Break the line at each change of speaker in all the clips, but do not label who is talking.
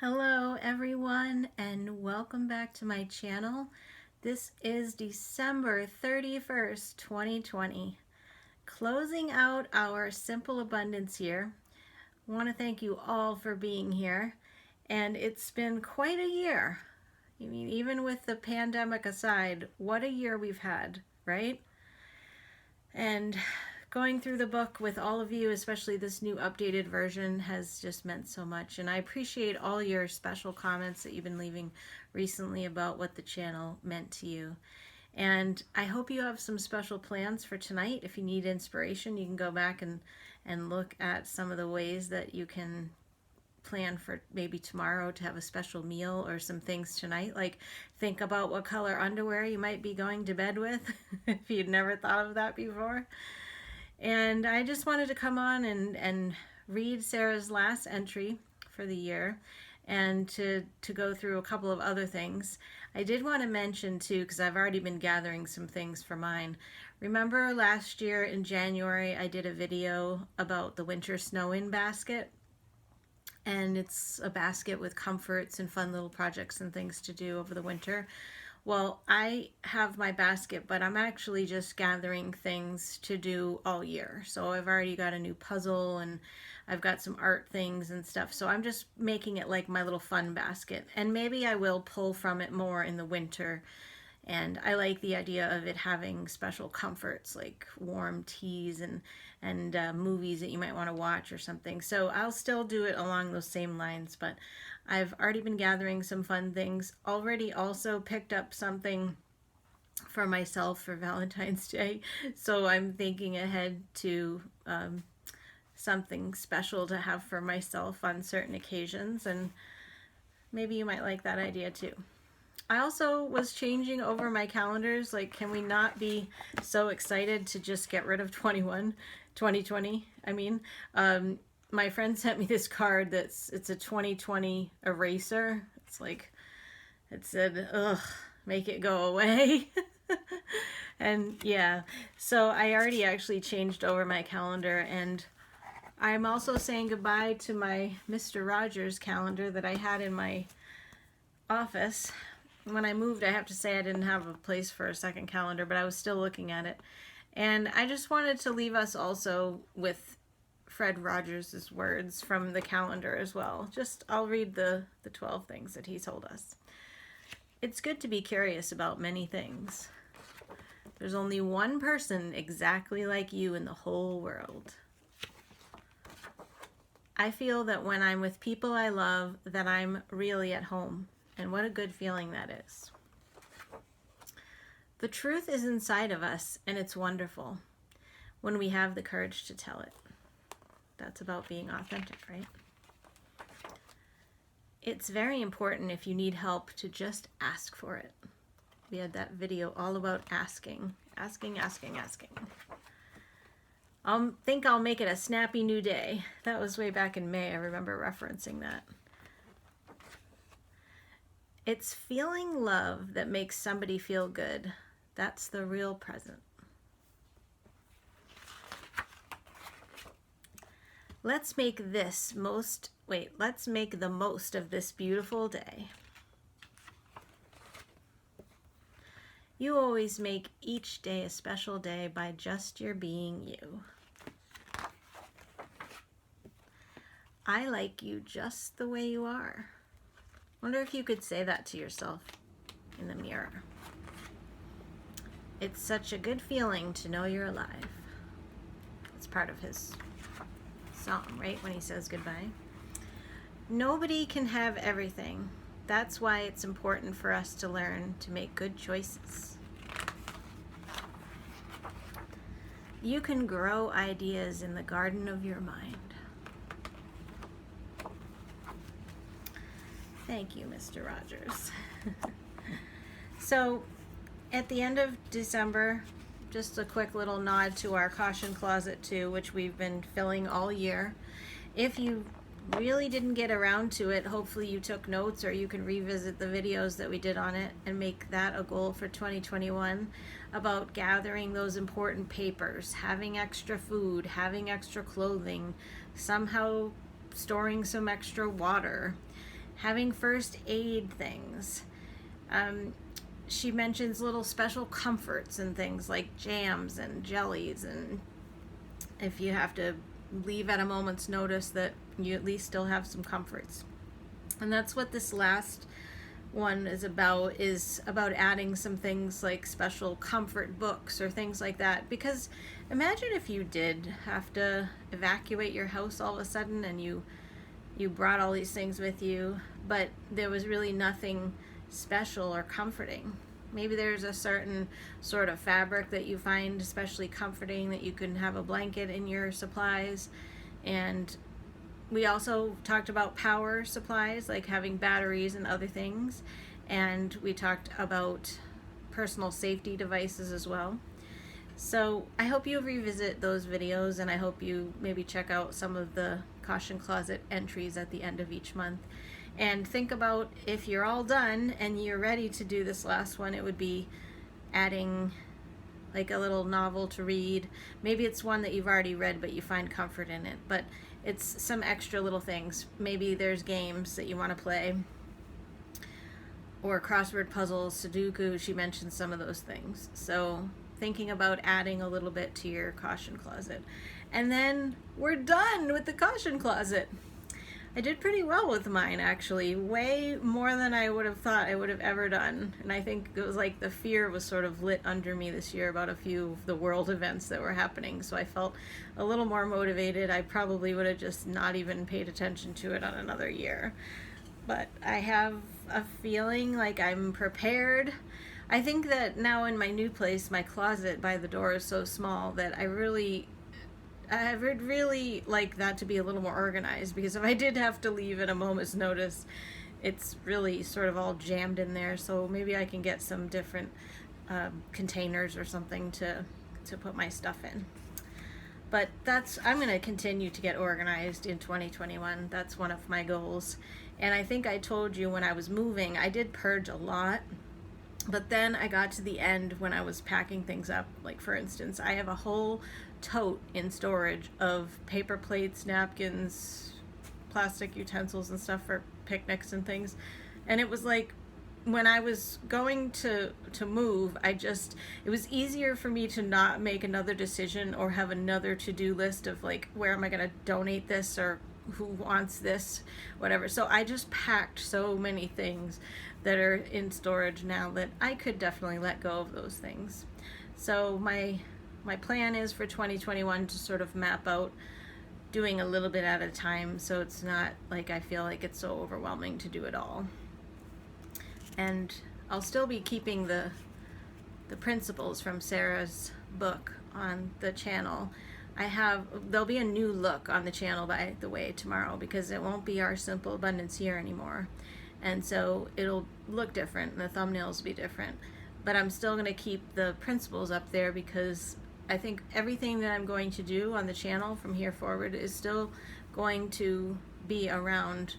Hello everyone and welcome back to my channel. This is December 31st, 2020. Closing out our Simple Abundance year. I want to thank you all for being here, and it's been quite a year. I mean, even with the pandemic aside, what a year we've had, right? And going through the book with all of you, especially this new updated version, has just meant so much. And I appreciate all your special comments that you've been leaving recently about what the channel meant to you. And I hope you have some special plans for tonight. If you need inspiration, you can go back and look at some of the ways that you can plan for maybe tomorrow to have a special meal or some things tonight. Like think about what color underwear you might be going to bed with if you'd never thought of that before. And I just wanted to come on and read Sarah's last entry for the year and to go through a couple of other things. I did want to mention too, because I've already been gathering some things for mine. Remember last year in January I did a video about the winter snow-in basket? And it's a basket with comforts and fun little projects and things to do over the winter. Well, I have my basket, but I'm actually just gathering things to do all year. So I've already got a new puzzle and I've got some art things and stuff. So I'm just making it like my little fun basket. And maybe I will pull from it more in the winter. And I like the idea of it having special comforts like warm teas and movies that you might want to watch or something. So I'll still do it along those same lines, but I've already been gathering some fun things. Already also picked up something for myself for Valentine's Day. So I'm thinking ahead to something special to have for myself on certain occasions, and maybe you might like that idea too. I also was changing over my calendars. Like, can we not be so excited to just get rid of 2020? I mean, my friend sent me this card it's a 2020 eraser. It's like, it said, ugh, make it go away. And yeah, so I already actually changed over my calendar, and I'm also saying goodbye to my Mr. Rogers calendar that I had in my office. When I moved, I have to say I didn't have a place for a second calendar, but I was still looking at it. And I just wanted to leave us also with Fred Rogers' words from the calendar as well. I'll read the 12 things that he told us. It's good to be curious about many things. There's only one person exactly like you in the whole world. I feel that when I'm with people I love, that I'm really at home. And what a good feeling that is. The truth is inside of us, and it's wonderful when we have the courage to tell it. That's about being authentic, right? It's very important if you need help to just ask for it. We had that video all about asking. Asking. I think I'll make it a snappy new day. That was way back in May. I remember referencing that. It's feeling love that makes somebody feel good. That's the real present. Let's make the most of this beautiful day. You always make each day a special day by just your being you. I like you just the way you are. Wonder if you could say that to yourself in the mirror. It's such a good feeling to know you're alive. It's part of his song, right? When he says goodbye. Nobody can have everything. That's why it's important for us to learn to make good choices. You can grow ideas in the garden of your mind. Thank you, Mr. Rogers. So, at the end of December, just a quick little nod to our caution closet too, which we've been filling all year. If you really didn't get around to it, hopefully you took notes, or you can revisit the videos that we did on it and make that a goal for 2021 about gathering those important papers, having extra food, having extra clothing, somehow storing some extra water, having first aid things. She mentions little special comforts and things like jams and jellies, and if you have to leave at a moment's notice, that you at least still have some comforts. And that's what this last one is about adding some things like special comfort books or things like that. Because imagine if you did have to evacuate your house all of a sudden and you brought all these things with you, but there was really nothing special or comforting. Maybe there's a certain sort of fabric that you find especially comforting, that you can have a blanket in your supplies. And we also talked about power supplies, like having batteries and other things. And we talked about personal safety devices as well. So I hope you revisit those videos, and I hope you maybe check out some of the caution closet entries at the end of each month. And think about, if you're all done and you're ready to do this last one, it would be adding like a little novel to read. Maybe it's one that you've already read but you find comfort in it, but it's some extra little things. Maybe there's games that you want to play, or crossword puzzles, Sudoku. She mentioned some of those things. So thinking about adding a little bit to your caution closet. And then we're done with the caution closet. I did pretty well with mine, actually, way more than I would have thought I would have ever done. And I think it was like the fear was sort of lit under me this year about a few of the world events that were happening, so I felt a little more motivated. I probably would have just not even paid attention to it on another year. But I have a feeling like I'm prepared. I think that now in my new place, my closet by the door is so small that I would really like that to be a little more organized, because if I did have to leave at a moment's notice, it's really sort of all jammed in there. So maybe I can get some different containers or something to put my stuff in. But I'm going to continue to get organized in 2021. That's one of my goals. And I think I told you when I was moving, I did purge a lot. But then I got to the end when I was packing things up. Like, for instance, I have a whole tote in storage of paper plates, napkins, plastic utensils and stuff for picnics and things. And it was like, when I was going to move, it was easier for me to not make another decision or have another to-do list of like, where am I going to donate this, or who wants this, whatever. So I just packed so many things that are in storage now that I could definitely let go of those things. So my plan is for 2021 to sort of map out doing a little bit at a time, so it's not like I feel like it's so overwhelming to do it all. And I'll still be keeping the principles from Sarah's book on the channel. There'll be a new look on the channel, by the way, tomorrow, because it won't be our Simple Abundance Year anymore. And so it'll look different, and the thumbnails will be different. But I'm still going to keep the principles up there, because I think everything that I'm going to do on the channel from here forward is still going to be around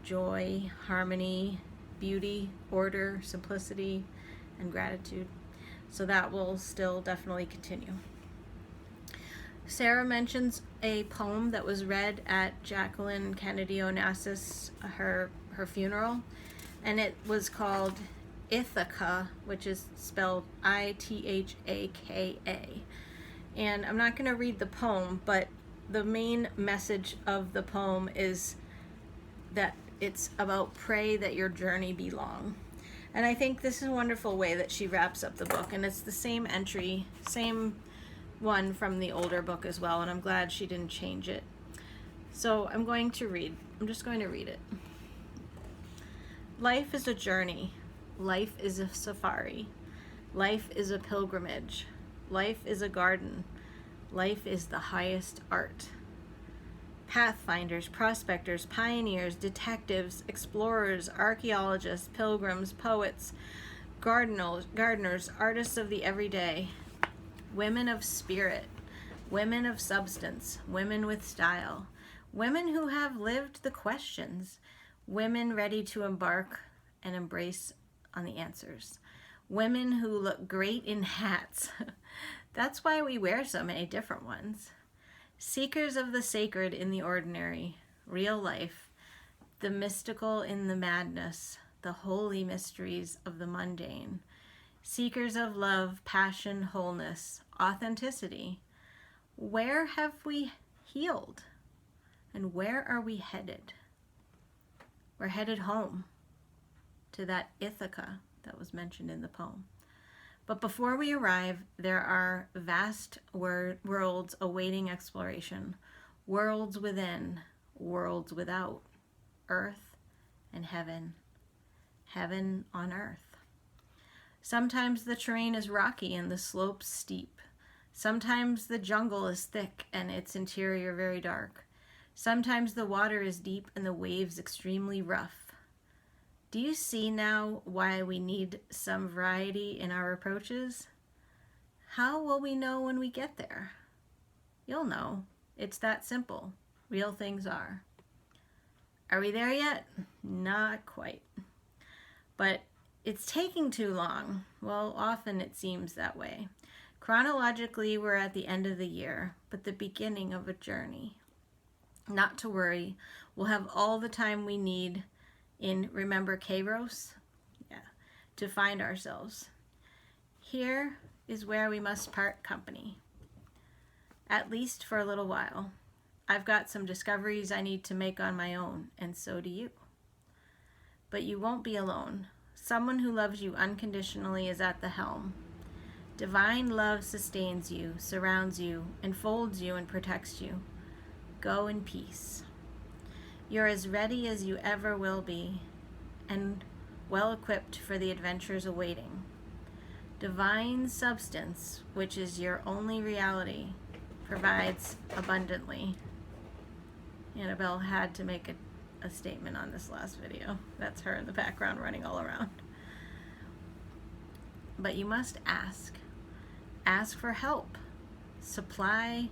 joy, harmony, beauty, order, simplicity, and gratitude. So that will still definitely continue. Sarah mentions a poem that was read at Jacqueline Kennedy Onassis, her funeral, and it was called Ithaca, which is spelled Ithaka. And I'm not going to read the poem, but the main message of the poem is that it's about pray that your journey be long. And I think this is a wonderful way that she wraps up the book, and it's the same entry, same one from the older book as well, and I'm glad she didn't change it. So I'm just going to read it. Life is a journey. Life is a safari. Life is a pilgrimage. Life is a garden. Life is the highest art. Pathfinders, prospectors, pioneers, detectives, explorers, archaeologists, pilgrims, poets, gardeners, artists of the everyday, women of spirit, women of substance, women with style, women who have lived the questions, women ready to embark and embrace on the answers, women who look great in hats. That's why we wear so many different ones. Seekers of the sacred in the ordinary, real life, the mystical in the madness, the holy mysteries of the mundane, seekers of love, passion, wholeness, authenticity. Where have we healed? And where are we headed? We're headed home to that Ithaca that was mentioned in the poem. But before we arrive, there are vast worlds awaiting exploration, worlds within, worlds without, earth and heaven, heaven on earth. Sometimes the terrain is rocky and the slopes steep. Sometimes the jungle is thick and its interior very dark. Sometimes the water is deep and the waves extremely rough. Do you see now why we need some variety in our approaches? How will we know when we get there? You'll know. It's that simple. Real things are. Are we there yet? Not quite. But it's taking too long. Well, often it seems that way. Chronologically, we're at the end of the year, but the beginning of a journey. Not to worry, we'll have all the time we need in, remember Kairos? Yeah, to find ourselves. Here is where we must part company, at least for a little while. I've got some discoveries I need to make on my own, and so do you. But you won't be alone. Someone who loves you unconditionally is at the helm. Divine love sustains you, surrounds you, enfolds you, and protects you. Go in peace. You're as ready as you ever will be, and well equipped for the adventures awaiting. Divine substance, which is your only reality, provides abundantly. Annabelle had to make a statement on this last video. That's her in the background running all around. But you must ask. Ask for help, supply,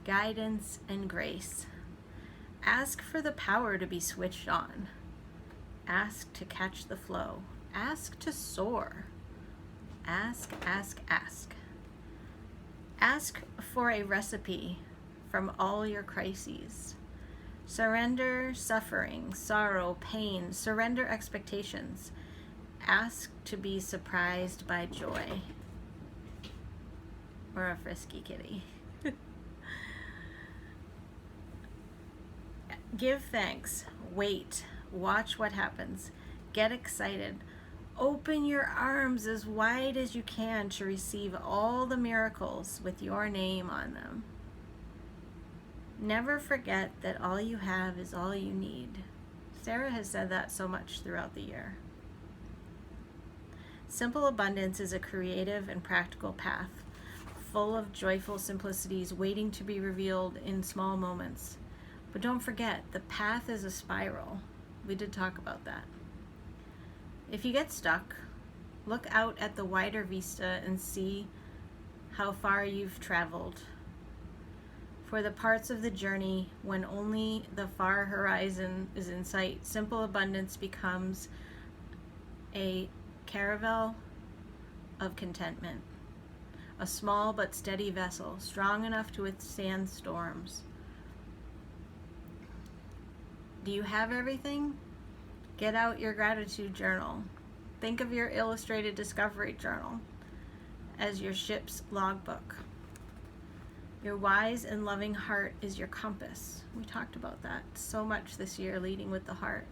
guidance, and grace. Ask for the power to be switched on. Ask to catch the flow. Ask to soar. Ask, ask, ask. Ask for a recipe from all your crises. Surrender suffering, sorrow, pain. Surrender expectations. Ask to be surprised by joy. Or a frisky kitty. Give thanks. Wait. Watch what happens. Get excited. Open your arms as wide as you can to receive all the miracles with your name on them. Never forget that all you have is all you need. Sarah has said that so much throughout the year. Simple abundance is a creative and practical path, full of joyful simplicities waiting to be revealed in small moments. But don't forget, the path is a spiral. We did talk about that. If you get stuck, look out at the wider vista and see how far you've traveled. For the parts of the journey when only the far horizon is in sight, simple abundance becomes a caravel of contentment, a small but steady vessel, strong enough to withstand storms. Do you have everything? Get out your gratitude journal. Think of your illustrated discovery journal as your ship's logbook. Your wise and loving heart is your compass. We talked about that so much this year, leading with the heart.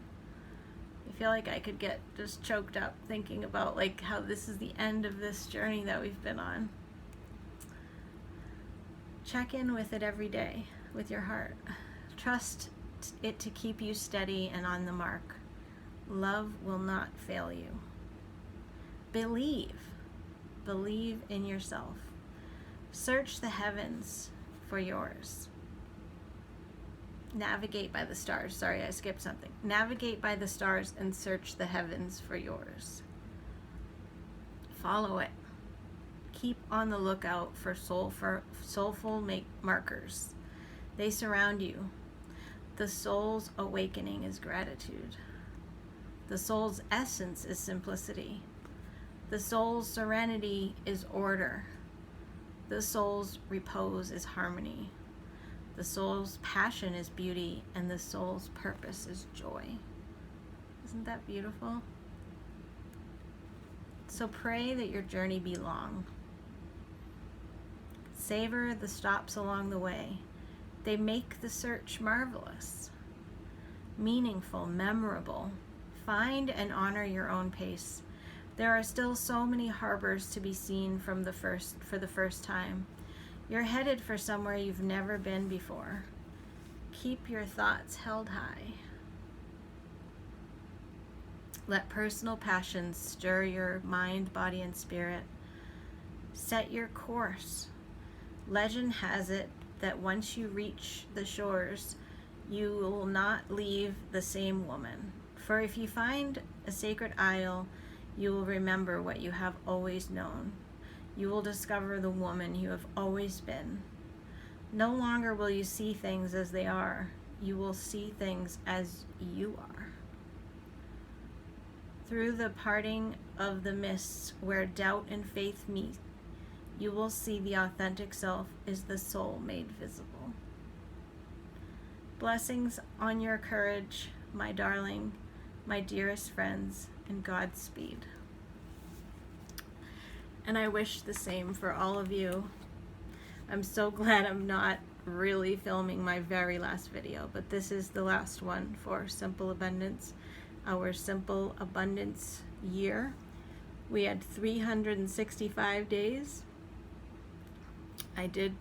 I feel like I could get just choked up thinking about like how this is the end of this journey that we've been on. Check in with it every day, with your heart. Trust it to keep you steady and on the mark. Love will not fail you. Believe. Believe in yourself. Search the heavens for yours. Navigate by the stars. Sorry, I skipped something. Navigate by the stars and search the heavens for yours. Follow it. Keep on the lookout for soulful markers. They surround you. The soul's awakening is gratitude. The soul's essence is simplicity. The soul's serenity is order. The soul's repose is harmony. The soul's passion is beauty, and the soul's purpose is joy. Isn't that beautiful? So pray that your journey be long. Savor the stops along the way. They make the search marvelous, meaningful, memorable. Find and honor your own pace. There are still so many harbors to be seen for the first time. You're headed for somewhere you've never been before. Keep your thoughts held high. Let personal passions stir your mind, body, and spirit. Set your course. Legend has it that once you reach the shores, you will not leave the same woman. For if you find a sacred isle, you will remember what you have always known. You will discover the woman you have always been. No longer will you see things as they are. You will see things as you are. Through the parting of the mists where doubt and faith meet, you will see the authentic self is the soul made visible. Blessings on your courage, my darling, my dearest friends, and Godspeed. And I wish the same for all of you. I'm so glad I'm not really filming my very last video, but this is the last one for Simple Abundance, our Simple Abundance year. We had 365 days. I did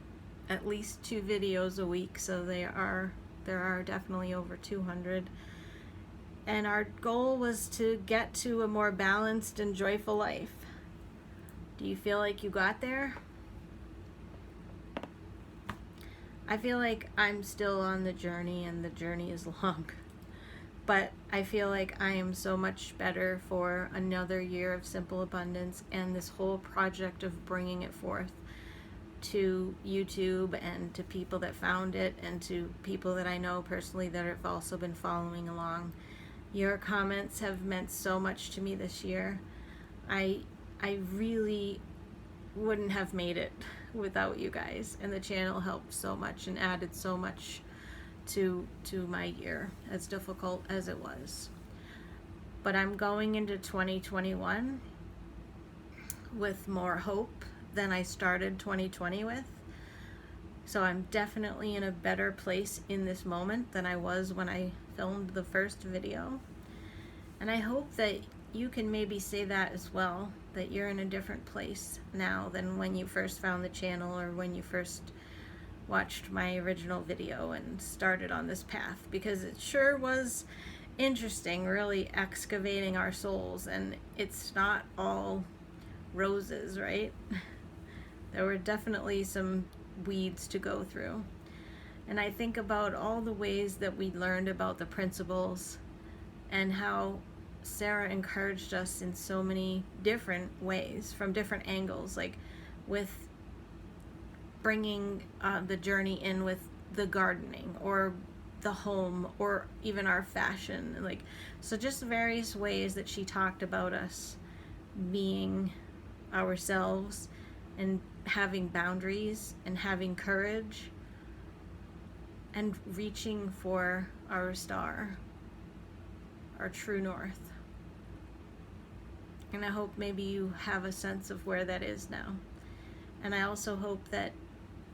at least 2 videos a week, so there are definitely over 200. And our goal was to get to a more balanced and joyful life. Do you feel like you got there? I feel like I'm still on the journey, and the journey is long. But I feel like I am so much better for another year of Simple Abundance and this whole project of bringing it forth to YouTube and to people that found it and to people that I know personally that have also been following along. Your comments have meant so much to me this year. I really wouldn't have made it without you guys, and the channel helped so much and added so much to my year, as difficult as it was. But I'm going into 2021 with more hope than I started 2020 with. So I'm definitely in a better place in this moment than I was when I filmed the first video. And I hope that you can maybe say that as well, that you're in a different place now than when you first found the channel or when you first watched my original video and started on this path, because it sure was interesting really excavating our souls, and it's not all roses, right? There were definitely some weeds to go through. And I think about all the ways that we learned about the principles and how Sarah encouraged us in so many different ways from different angles, like with bringing the journey in with the gardening or the home or even our fashion, like, so just various ways that she talked about us being ourselves and having boundaries and having courage and reaching for our star, our true north. And I hope maybe you have a sense of where that is now. And I also hope that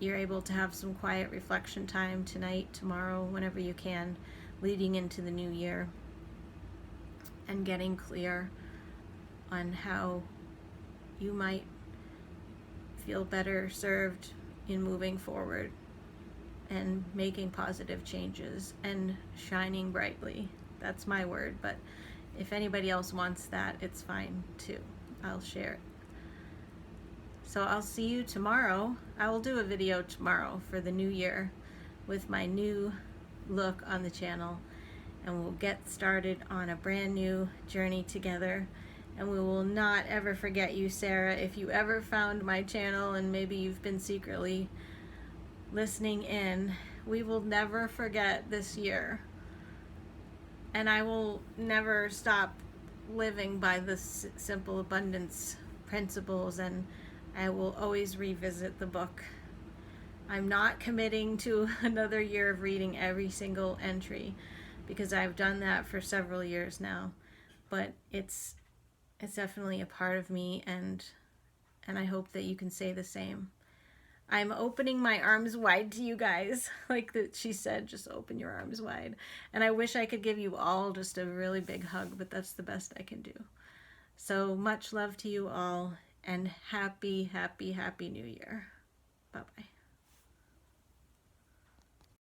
you're able to have some quiet reflection time tonight, tomorrow, whenever you can, leading into the new year, and getting clear on how you might feel better served in moving forward and making positive changes and shining brightly. That's my word, but if anybody else wants that, it's fine too. I'll share it. So I'll see you tomorrow. I will do a video tomorrow for the new year with my new look on the channel, and we'll get started on a brand new journey together. And we will not ever forget you, Sarah. If you ever found my channel and maybe you've been secretly listening in, we will never forget this year. And I will never stop living by the Simple Abundance principles, and I will always revisit the book. I'm not committing to another year of reading every single entry, because I've done that for several years now. but it's definitely a part of me, and I hope that you can say the same. I'm opening my arms wide to you guys. Like she said, just open your arms wide. And I wish I could give you all just a really big hug, but that's the best I can do. So much love to you all, and happy, happy, happy New Year. Bye-bye.